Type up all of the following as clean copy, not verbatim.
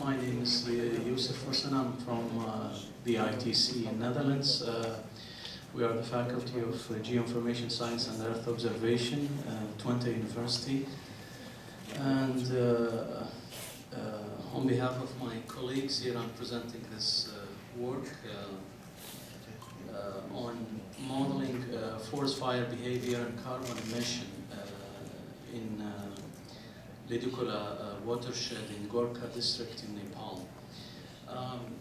My name is Youssef Hassan. I'm from the ITC in Netherlands. We are the faculty of Geoinformation Science and Earth Observation at Twente University. And on behalf of my colleagues here, I'm presenting this work on modeling forest fire behavior and carbon emission in Lidukula watershed in Gorkha district in Nepal.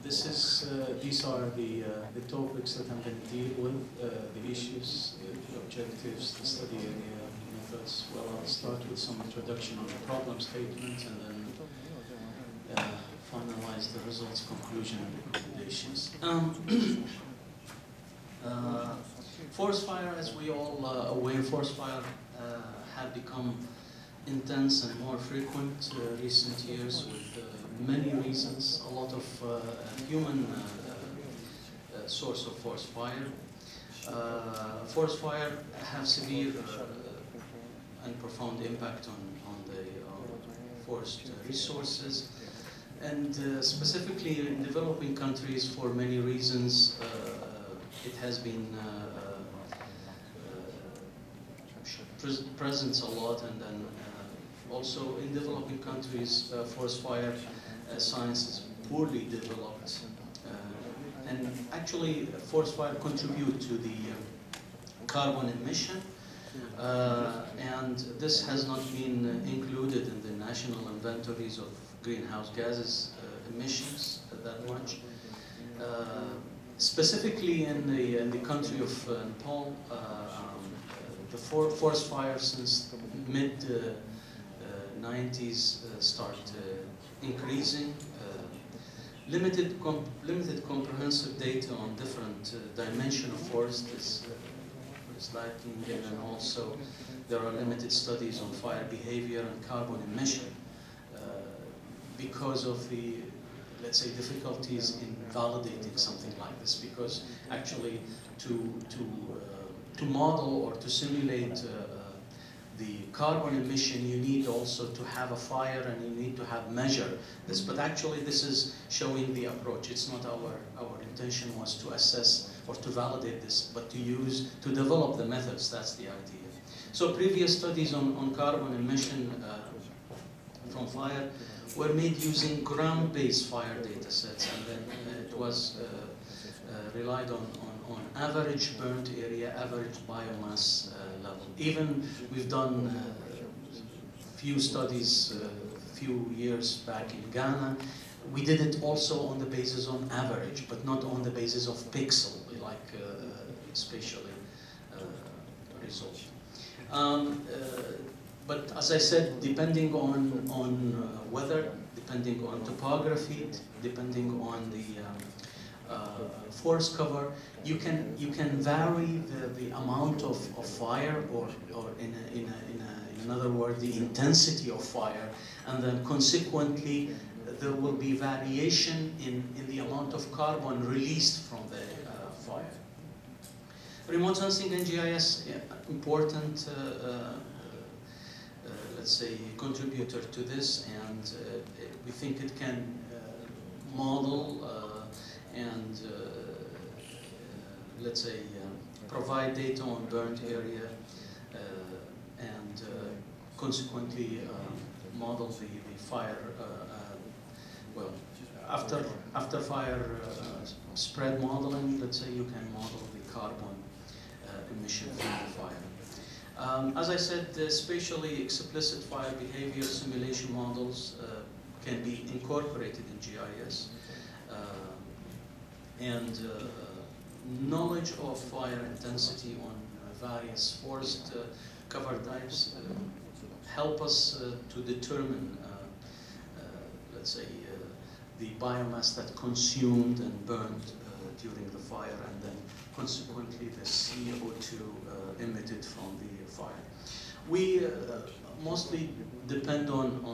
These are the topics that I'm going to deal with, the issues, the objectives, the study area, methods. Well, I'll start with some introduction on the problem statement and then finalize the results, conclusion, and recommendations. Forest fire, as we all aware, forest fire have become intense and more frequent recent years with many reasons, a lot of human source of forest fire. Forest fire have severe and profound impact on the forest resources, and specifically in developing countries for many reasons it has been present a lot, and then also in developing countries forest fire science is poorly developed, and actually forest fire contribute to the carbon emission, and this has not been included in the national inventories of greenhouse gases emissions that much. Specifically in the country of Nepal, the forest fire since mid 90s start increasing. Limited comprehensive data on different dimension of forest is lacking, and also there are limited studies on fire behavior and carbon emission because of the, let's say, difficulties in validating something like this, because actually to model or to simulate the carbon emission, you need also to have a fire and you need to have measure this. But actually this is showing the approach. It's not our intention was to assess or to validate this, but to develop the methods. That's the idea. So previous studies on carbon emission from fire were made using ground-based fire data sets, and then it was relied on average burnt area, average biomass level. Even we've done few studies few years back in Ghana. We did it also on the basis on average, but not on the basis of pixel, like spatially result. But as I said, depending on weather, depending on topography, depending on the forest cover, you can vary the amount of fire, or in another word, the intensity of fire, and then consequently there will be variation in the amount of carbon released from the fire. Remote sensing and GIS, important let's say contributor to this, and we think it can model and let's say provide data on burnt area and consequently model the fire, well, after fire spread modeling, let's say you can model the carbon emission from the fire. As I said, spatially explicit fire behavior simulation models can be incorporated in GIS. And knowledge of fire intensity on various forest cover types help us to determine, let's say, the biomass that consumed and burned during the fire, and then consequently the CO2 emitted from the fire. We mostly depend on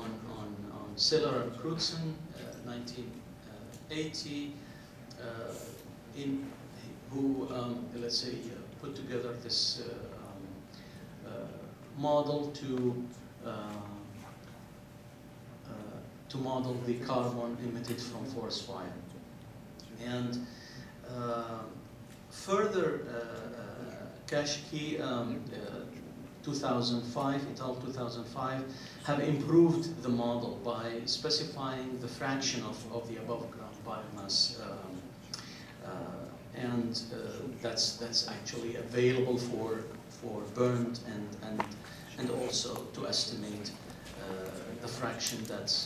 Siller and Crutzen, 1980. Who, let's say, put together this model to to model the carbon emitted from forest fire. And further, Kashki 2005, et al. 2005, have improved the model by specifying the fraction of the above ground biomass, and that's actually available for burned and also to estimate the fraction that's